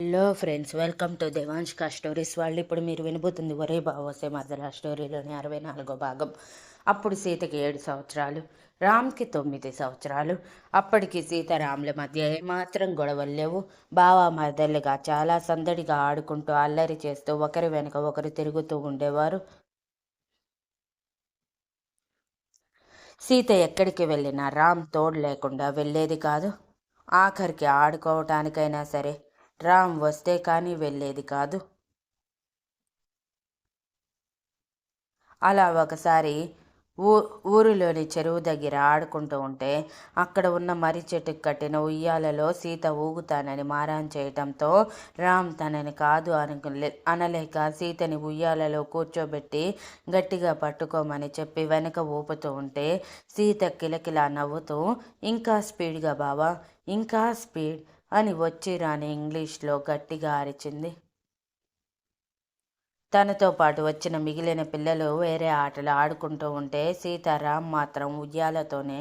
Hello friends, welcome to దేవాంష్కా stories. వాళ్ళు ఇప్పుడు మీరు వినబోతుంది ఒరే బావోసే మరదల స్టోరీలోని 64వ భాగం. అప్పుడు సీతకి 7 సంవత్సరాలు, రామ్కి 9 సంవత్సరాలు. అప్పటికి సీత రాముల మధ్య ఏమాత్రం గొడవలు లేవు. బావ మరదలుగా చాలా సందడిగా ఆడుకుంటూ అల్లరి చేస్తూ ఒకరి వెనుక ఒకరు తిరుగుతూ ఉండేవారు. సీత ఎక్కడికి వెళ్ళినా రామ్ తోడు లేకుండా వెళ్ళేది కాదు. ఆఖరికి ఆడుకోవటానికైనా సరే రామ్ వస్తే కానీ వెళ్ళేది కాదు. అలా ఒకసారి ఊ ఊరిలోని చెరువు దగ్గర ఆడుకుంటూ ఉంటే అక్కడ ఉన్న మర్రి చెట్టుకు కట్టిన ఉయ్యాలలో సీత ఊగుతానని మారాన్ చేయటంతో రామ్ తనని కాదు అనలేక సీతని ఉయ్యాలలో కూర్చోబెట్టి గట్టిగా పట్టుకోమని చెప్పి వెనక ఊపుతూ ఉంటే సీత కిలకిలా నవ్వుతూ ఇంకా స్పీడ్గా బావా, ఇంకా స్పీడ్ అని వచ్చి రాని ఇంగ్లీష్లో గట్టిగా అరిచింది. తనతో పాటు వచ్చిన మిగిలిన పిల్లలు వేరే ఆటలు ఆడుకుంటూ ఉంటే సీతారాం మాత్రం ఉయ్యాలతోనే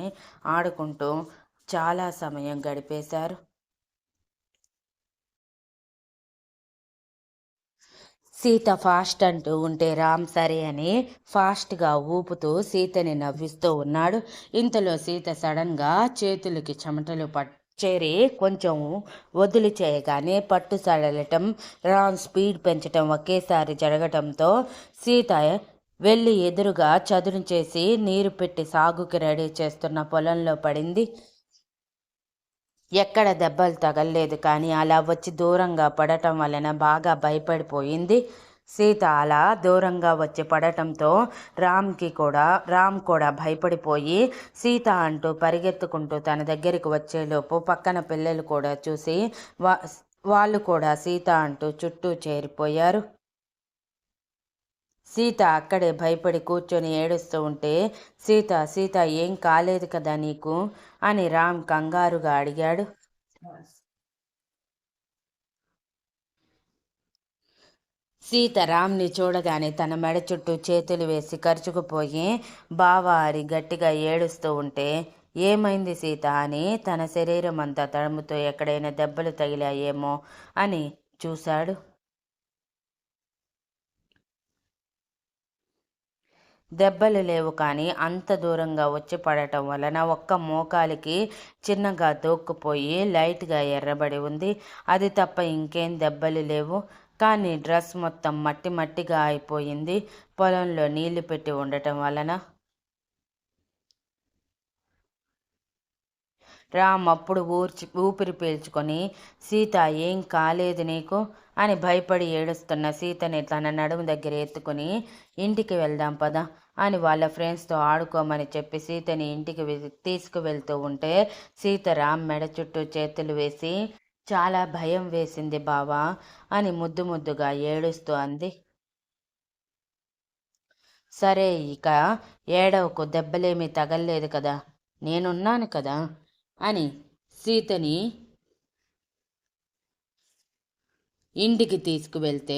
ఆడుకుంటూ చాలా సమయం గడిపేశారు. సీత ఫాస్ట్ అంటూ ఉంటే రామ్ సరే అని ఫాస్ట్గా ఊపుతూ సీతని నవ్విస్తూ ఉన్నాడు. ఇంతలో సీత సడన్గా చేతులకి చెమటలు చేరి కొంచెం వదిలి చేయగానే పట్టు సడలటం, రామ్ స్పీడ్ పెంచటం ఒకేసారి జరగటంతో సీత వెళ్ళి ఎదురుగా చదును చేసి నీరు పెట్టి సాగుకి రెడీ చేస్తున్న పొలంలో పడింది. ఎక్కడ దెబ్బలు తగలలేదు, కానీ అలా వచ్చి దూరంగా పడటం వలన బాగా భయపడిపోయింది. సీత అలా దూరంగా వచ్చి పడటంతో రామ్ కూడా భయపడిపోయి సీత అంటూ పరిగెత్తుకుంటూ తన దగ్గరికి వచ్చేలోపు పక్కన పిల్లలు కూడా చూసి వాళ్ళు కూడా సీత అంటూ చుట్టూ చేరిపోయారు. సీత అక్కడే భయపడి కూర్చొని ఏడుస్తూ ఉంటే సీత సీత ఏం కాలేదు కదా నీకు అని రామ్ కంగారుగా అడిగాడు. సీత రామ్ని చూడగానే తన మెడ చుట్టూ చేతులు వేసి ఖర్చుకుపోయి బావా అని గట్టిగా ఏడుస్తూ ఉంటే ఏమైంది సీత అని తన శరీరం అంతా తడుముతూ ఎక్కడైనా దెబ్బలు తగిలాయేమో అని చూశాడు. దెబ్బలు లేవు, కానీ అంత దూరంగా వచ్చి పడటం వలన ఒక్క మోకాలికి చిన్నగా తోక్కుపోయి లైట్గా ఎర్రబడి ఉంది. అది తప్ప ఇంకేం దెబ్బలు లేవు, కానీ డ్రెస్ మొత్తం మట్టి మట్టిగా అయిపోయింది పొలంలో నీళ్లు పెట్టి ఉండటం వలన. రామ్ అప్పుడు ఊపిరి పీల్చుకొని సీత ఏం కాలేదు నీకు అని భయపడి ఏడుస్తున్న సీతని తన నడుము దగ్గర ఎత్తుకుని ఇంటికి వెళ్దాం పదా అని వాళ్ళ ఫ్రెండ్స్తో ఆడుకోమని చెప్పి సీతని ఇంటికి తీసుకువెళ్తూ ఉంటే సీత రామ్ మెడ చుట్టూ చేతులు వేసి చాలా భయం వేసింది బావా అని ముద్దు ముద్దుగా ఏడుస్తూ అంది. సరే ఇక ఏడవకు, దెబ్బలేమీ తగల్లేదు కదా, నేనున్నాను కదా అని సీతని ఇంటికి తీసుకువెళ్తే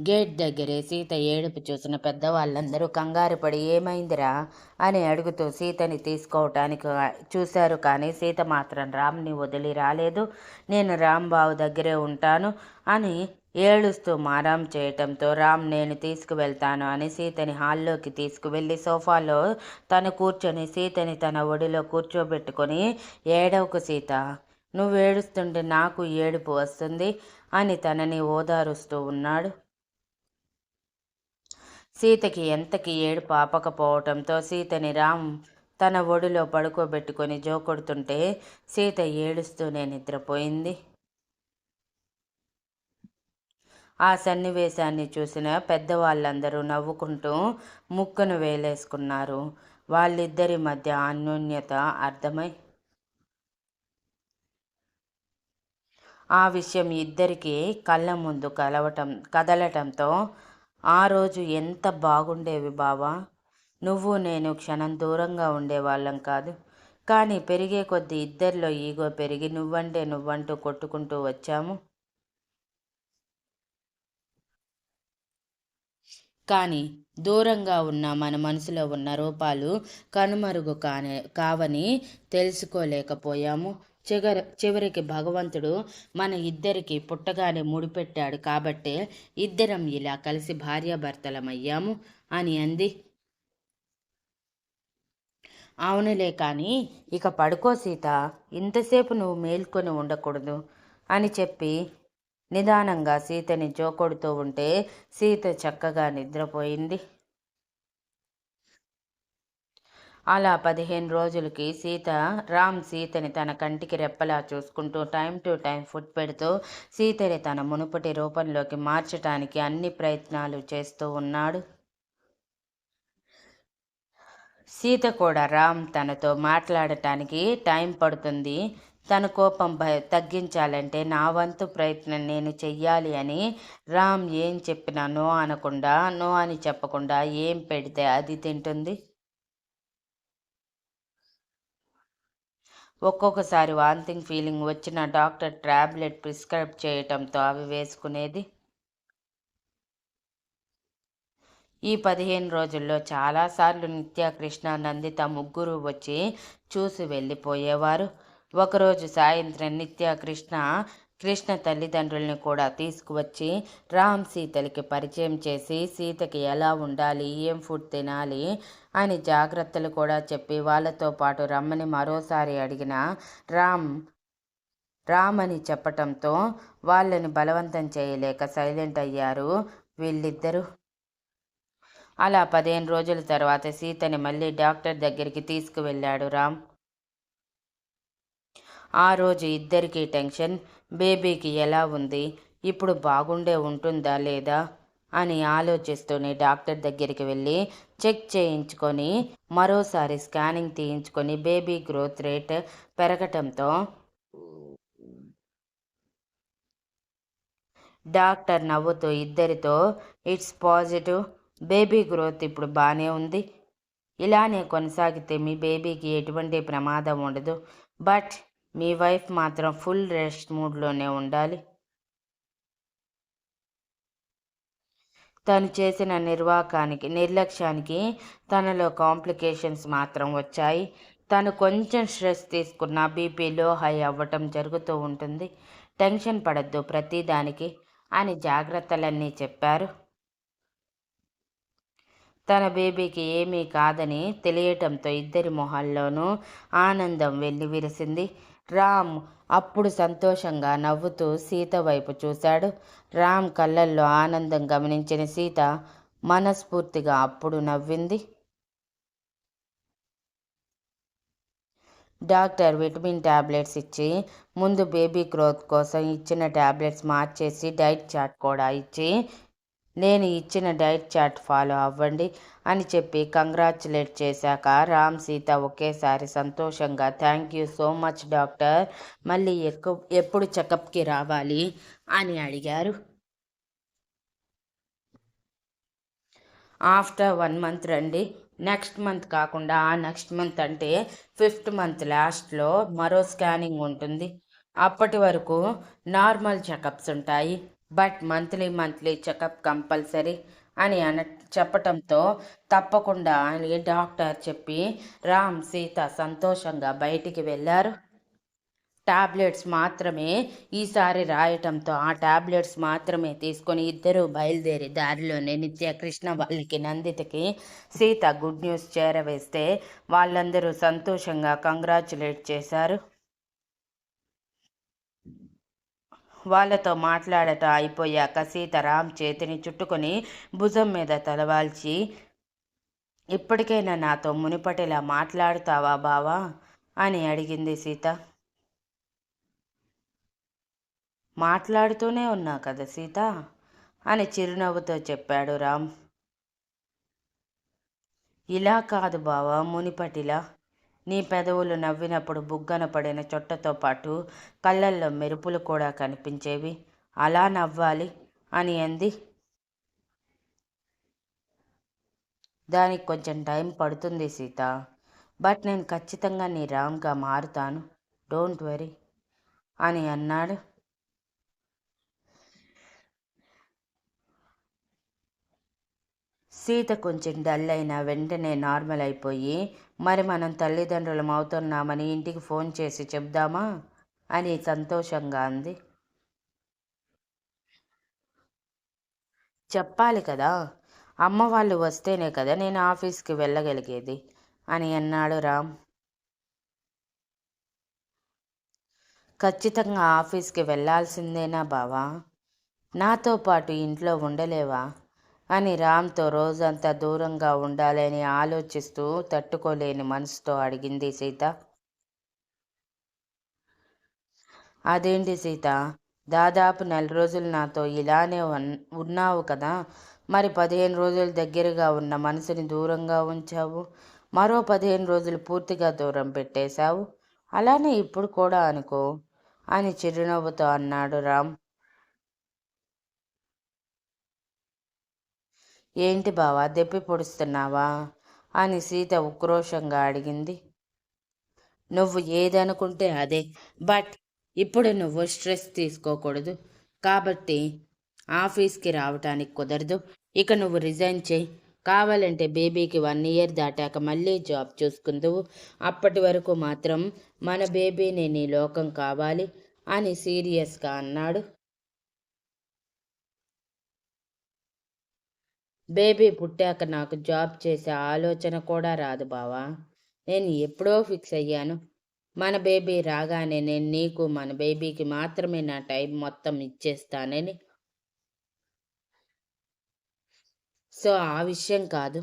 గేట్ దగ్గరే సీత ఏడుపు చూసిన పెద్దవాళ్ళందరూ కంగారు పడి ఏమైందిరా అని అడుగుతూ సీతని తీసుకోవటానికి చూశారు. కానీ సీత మాత్రం రామ్ని వదిలి రాలేదు. నేను రాంబాబు దగ్గరే ఉంటాను అని ఏడుస్తూ మారాం చేయటంతో రామ్ నేను తీసుకువెళ్తాను అని సీతని హాల్లోకి తీసుకువెళ్ళి సోఫాలో తను కూర్చొని సీతని తన ఒడిలో కూర్చోబెట్టుకొని ఏడవకు సీత, నువ్వు ఏడుస్తుంటే నాకు ఏడుపు వస్తుంది అని తనని ఓదారుస్తూ ఉన్నాడు. సీతకి ఎంతకి ఏడుపు ఆపకపోవటంతో సీతని రామ్ తన ఒడిలో పడుకోబెట్టుకొని జోకొడుతుంటే సీత ఏడుస్తూనే నిద్రపోయింది. ఆ సన్నివేశాన్ని చూసిన పెద్దవాళ్ళందరూ నవ్వుకుంటూ ముక్కును వేలేసుకున్నారు. వాళ్ళిద్దరి మధ్య అన్యోన్యత అర్థమై ఆ విషయం ఇద్దరికీ కళ్ళ ముందు కదలటంతో ఆ రోజు ఎంత బాగుండేవి బావా, నువ్వు నేను క్షణం దూరంగా ఉండేవాళ్ళం కాదు, కానీ పెరిగే కొద్దీ ఇద్దరిలో ఈగో పెరిగి నువ్వంటే నువ్వంటూ కొట్టుకుంటూ వచ్చాము. కానీ దూరంగా ఉన్న మన మనసులో ఉన్న రూపాలు కనుమరుగు కావని తెలుసుకోలేకపోయాము. చివరికి భగవంతుడు మన ఇద్దరికి పుట్టగానే ముడిపెట్టాడు కాబట్టే ఇద్దరం ఇలా కలిసి భార్యాభర్తలమయ్యాము అని అంది. అవునులే కానీ ఇక పడుకో సీత, ఇంతసేపు నువ్వు మేల్కొని ఉండకూడదు అని చెప్పి నిదానంగా సీతని జోకొడుతూ ఉంటే సీత చక్కగా నిద్రపోయింది. అలా 15 రోజులకి రామ్ సీతని తన కంటికి రెప్పలా చూసుకుంటూ టైం టు టైం ఫుడ్ పెడుతూ సీతని తన మునుపటి రూపంలోకి మార్చటానికి అన్ని ప్రయత్నాలు చేస్తూ ఉన్నాడు. సీత కూడా రామ్ తనతో మాట్లాడటానికి టైం పడుతుంది, తన కోపం తగ్గించాలంటే నా వంతు ప్రయత్నం నేను చెయ్యాలి అని రామ్ ఏం చెప్పినా నో అనకుండా, నో అని చెప్పకుండా ఏం పెడితే అది తింటుంది. ఒక్కొక్కసారి వాంతింగ్ ఫీలింగ్ వచ్చిన డాక్టర్ టాబ్లెట్ ప్రిస్క్రైబ్ చేయటంతో అవి వేసుకునేది. ఈ 15 రోజుల్లో చాలాసార్లు నిత్య, కృష్ణ, నందిత ముగ్గురు వచ్చి చూసి వెళ్ళిపోయేవారు. ఒకరోజు సాయంత్రం నిత్య కృష్ణ తల్లిదండ్రుల్ని కూడా తీసుకువచ్చి రామ్ సీతలకి పరిచయం చేసి సీతకి ఎలా ఉండాలి, ఏం ఫుడ్ తినాలి అని జాగ్రత్తలు కూడా చెప్పి వాళ్ళతో పాటు రమ్మని మరోసారి అడిగిన రామ్ అని చెప్పటంతో వాళ్ళని బలవంతం చేయలేక సైలెంట్ అయ్యారు వీళ్ళిద్దరూ. అలా 15 రోజుల తర్వాత సీతని మళ్ళీ డాక్టర్ దగ్గరికి తీసుకువెళ్ళాడు రామ్. ఆ రోజు ఇద్దరికీ టెన్షన్. బేబీకి ఎలా ఉంది, ఇప్పుడు బాగుండే ఉంటుందా లేదా అని ఆలోచిస్తూనే డాక్టర్ దగ్గరికి వెళ్ళి చెక్ చేయించుకొని మరోసారి స్కానింగ్ తీయించుకొని బేబీ గ్రోత్ రేట్ పెరగటంతో డాక్టర్ నవ్వుతూ ఇద్దరితో ఇట్స్ పాజిటివ్, బేబీ గ్రోత్ ఇప్పుడు బాగానే ఉంది, ఇలానే కొనసాగితే మీ బేబీకి ఎటువంటి ప్రమాదం ఉండదు, బట్ మీ వైఫ్ మాత్రం ఫుల్ రెస్ట్ మూడ్లోనే ఉండాలి. తను చేసిన నిర్లక్ష్యానికి తనలో కాంప్లికేషన్స్ మాత్రం వచ్చాయి. తను కొంచెం స్ట్రెస్ తీసుకున్నా బీపీ లో హై అవ్వటం జరుగుతూ ఉంటుంది. టెన్షన్ పడద్దు ప్రతిదానికి అని జాగ్రత్తలన్నీ చెప్పారు. తన బేబీకి ఏమీ కాదని తెలియటంతో ఇద్దరి మొహాల్లోనూ ఆనందం వెల్లివిరిసింది. రామ్ అప్పుడు సంతోషంగా నవ్వుతూ సీత వైపు చూశాడు. రామ్ కళ్ళల్లో ఆనందం గమనించిన సీత మనస్ఫూర్తిగా అప్పుడు నవ్వింది. డాక్టర్ విటమిన్ టాబ్లెట్స్ ఇచ్చి ముందు బేబీ గ్రోత్ కోసం ఇచ్చిన టాబ్లెట్స్ మార్చేసి డైట్ చార్ట్ కూడా ఇచ్చి నేను ఇచ్చిన డైట్ చార్ట్ ఫాలో అవ్వండి అని చెప్పి కంగ్రాచులేట్ చేశాక రామ్ సీత ఒకేసారి సంతోషంగా thank you so much doctor, మళ్ళీ ఎప్పుడు చెకప్కి రావాలి అని అడిగారు. ఆఫ్టర్ 1 మంత్ రండి, నెక్స్ట్ మంత్ కాకుండా ఆ నెక్స్ట్ మంత్ అంటే 5th మంత్ లాస్ట్లో మరో స్కానింగ్ ఉంటుంది. అప్పటి వరకు నార్మల్ చెకప్స్ ఉంటాయి, బట్ మంత్లీ చెకప్ కంపల్సరీ అని చెప్పటంతో తప్పకుండా అని డాక్టర్ చెప్పి రామ్ సీత సంతోషంగా బయటికి వెళ్ళారు. టాబ్లెట్స్ మాత్రమే ఈసారి రాయటంతో ఆ టాబ్లెట్స్ మాత్రమే తీసుకొని ఇద్దరూ బయలుదేరి దారిలోనే నిత్య, కృష్ణ వాళ్ళకి, నందితకి సీత గుడ్ న్యూస్ చేరవేస్తే వాళ్ళందరూ సంతోషంగా కంగ్రాచులేట్ చేశారు. వాళ్ళతో మాట్లాడటం అయిపోయాక సీత రామ్ చేతిని చుట్టుకొని భుజం మీద తలవాల్చి ఇప్పటికైనా నాతో మునిపటిలా మాట్లాడుతావా బావా అని అడిగింది సీత. మాట్లాడుతూనే ఉన్నా కదా సీత అని చిరునవ్వుతో చెప్పాడు రామ్. ఇలా కాదు బావా, మునిపటిలా. నీ పెదవులు నవ్వినప్పుడు బుగ్గన పడిన చొట్టతో పాటు కళ్ళల్లో మెరుపులు కూడా కనిపించేవి, అలా నవ్వాలి అని అంది. దానికి కొంచెం టైం పడుతుంది సీత, బట్ నేను ఖచ్చితంగా నీ రామ్గా మారుతాను, డోంట్ వరీ అని అన్నాడు. సీత కొంచెం డల్ అయినా వెంటనే నార్మల్ అయిపోయి మరి మనం తల్లిదండ్రులం అవుతున్నామని ఇంటికి ఫోన్ చేసి చెప్దామా అని సంతోషంగా అంది. చెప్పాలి కదా, అమ్మ వాళ్ళు వస్తేనే కదా నేను ఆఫీస్కి వెళ్ళగలిగేది అని అన్నాడు రామ్. ఖచ్చితంగా ఆఫీస్కి వెళ్ళాల్సిందేనా బావా? నాతో పాటు ఇంట్లో ఉండలేవా అని రామ్తో రోజంతా దూరంగా ఉండాలని ఆలోచిస్తూ తట్టుకోలేని మనసుతో అడిగింది సీత. అదేంటి సీత, దాదాపు 4 రోజులు నాతో ఇలానే ఉన్నావు కదా, మరి 15 రోజులు దగ్గరగా ఉన్న మనసుని దూరంగా ఉంచావు, మరో 15 రోజులు పూర్తిగా దూరం పెట్టేశావు, అలానే ఇప్పుడు కూడా అనుకో అని చిరునవ్వుతో అన్నాడు రామ్. ఏంటి బావా, దెప్పి పొడుస్తున్నావా అని సీత ఉక్రోషంగా అడిగింది. నువ్వు ఏదనుకుంటే అదే, బట్ ఇప్పుడు నువ్వు స్ట్రెస్ తీసుకోకూడదు కాబట్టి ఆఫీస్కి రావటానికి కుదరదు. ఇక నువ్వు రిజైన్ చేయి. కావాలంటే బేబీకి 1 ఇయర్ దాటాక మళ్ళీ జాబ్ చూసుకుందువు. అప్పటి వరకు మాత్రం మన బేబీనే నీ లోకం కావాలి అని సీరియస్గా అన్నాడు. బేబీ పుట్టాక నాకు జాబ్ చేసే ఆలోచన కూడా రాదు బావా. నేను ఎప్పుడో ఫిక్స్ అయ్యాను. మన బేబీ రాగానే నేను నీకు మన బేబీకి మాత్రమే నా టైం మొత్తం ఇచ్చేస్తానని. సో ఆ విషయం కాదు,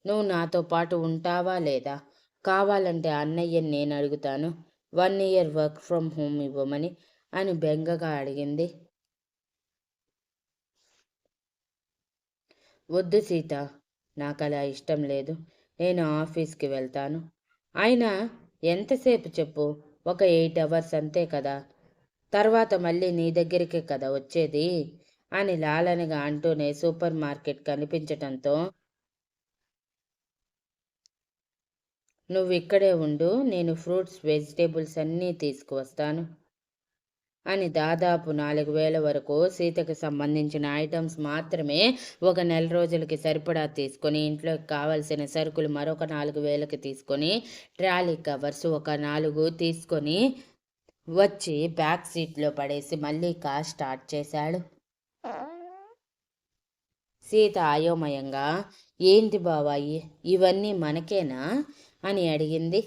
నువ్వు నాతో పాటు ఉంటావా లేదా? కావాలంటే అన్నయ్యని నేను అడుగుతాను 1 ఇయర్ వర్క్ ఫ్రమ్ హోమ్ ఇవ్వమని అని బెంగగా అడిగింది. వద్దు సీత, నాకు అలా ఇష్టం లేదు. నేను ఆఫీస్కి వెళ్తాను. అయినా ఎంతసేపు చెప్పు, ఒక 8 hours అంతే కదా, తర్వాత మళ్ళీ నీ దగ్గరికే కదా వచ్చేది అని లాలనగా అంటూనే సూపర్ మార్కెట్ కనిపించటంతో, నువ్వు ఇక్కడే ఉండు, నేను ఫ్రూట్స్ వెజిటేబుల్స్ అన్నీ తీసుకువస్తాను అని దాదాపు 4,000 వరకు సీతకు సంబంధించిన ఐటమ్స్ మాత్రమే ఒక 4 రోజులకి సరిపడా తీసుకొని, ఇంట్లోకి కావలసిన సరుకులు మరొక 4,000కి తీసుకొని, ట్రాలీ కవర్స్ ఒక 4 తీసుకొని వచ్చి బ్యాక్ సీట్లో పడేసి మళ్ళీ కార్ స్టార్ట్ చేశాడు. సీత అయోమయంగా, ఏంటి బావా ఇవన్నీ మనకేనా అని అడిగింది.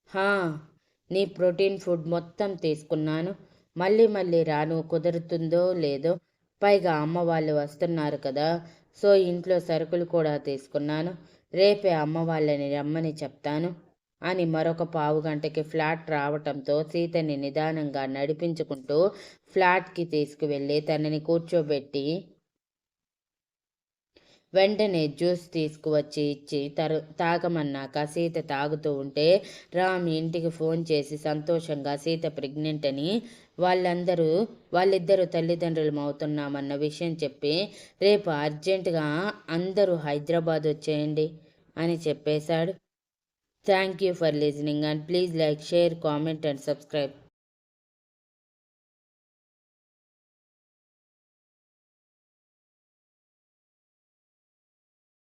హా, నీ ప్రోటీన్ ఫుడ్ మొత్తం తీసుకున్నాను. మళ్ళీ మళ్ళీ రాను కుదురుతుందో లేదో, పైగా అమ్మ వాళ్ళు వస్తున్నారు కదా, సో ఇంట్లో సరుకులు కూడా తీసుకున్నాను. రేపే అమ్మ వాళ్ళని రమ్మని చెప్తాను అని మరొక 15 గంటకి ఫ్లాట్ రావటంతో సీతని నిదానంగా నడిపించుకుంటూ ఫ్లాట్కి తీసుకువెళ్ళి తనని కూర్చోబెట్టి వెంటనే జ్యూస్ తీసుకువచ్చి ఇచ్చి తాగమన్నాక సీత తాగుతూ ఉంటే రామ్ ఇంటికి ఫోన్ చేసి సంతోషంగా సీత ప్రెగ్నెంట్ అని, వాళ్ళిద్దరూ తల్లిదండ్రులం అవుతున్నామన్న విషయం చెప్పి రేపు అర్జెంటుగా అందరూ హైదరాబాద్ వచ్చేయండి అని చెప్పేశాడు. Thank you for listening and please like, share, comment and subscribe.